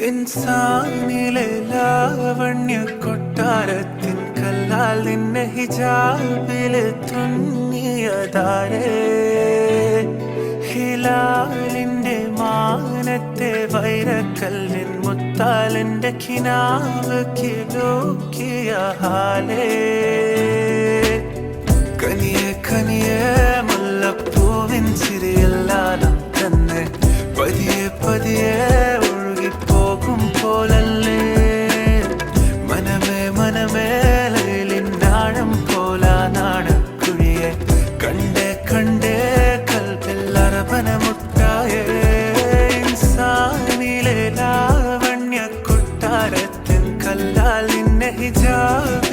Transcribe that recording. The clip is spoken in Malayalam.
ഇൻസാനിലെ ലാവണ്യ കൊട്ടാരത്തിൻ കല്ലാൽ നിന്നെ ഹിജാബില് തുന്നിയതാരേ ഹിലാലിന്റെ മാനത്തെ വൈരക്കല്ലിൻ മുത്താലിന്റെ കിനാവ് കിലോക്കിയ ഹാലേ കനിയെ കനിയെ മുല്ലപ്പൂവിൻ ചിരിയെല്ലാം തന്നെ പതിയെ പതിയെ ഒഴുകിപ്പോകും പോലല്ലേ മനമേ മനമേ ലൈലിനാഴം പോലാ നാടക്കുഴിയെ കണ്ടേ കണ്ടേ കൽബിൽ അറബനമുട്ടായേ ഇൻസാനിലെ ലാവണ്യ കൊട്ടാരത്തിൻ കല്ലാൽ നിന്നെ ഹിജാബ്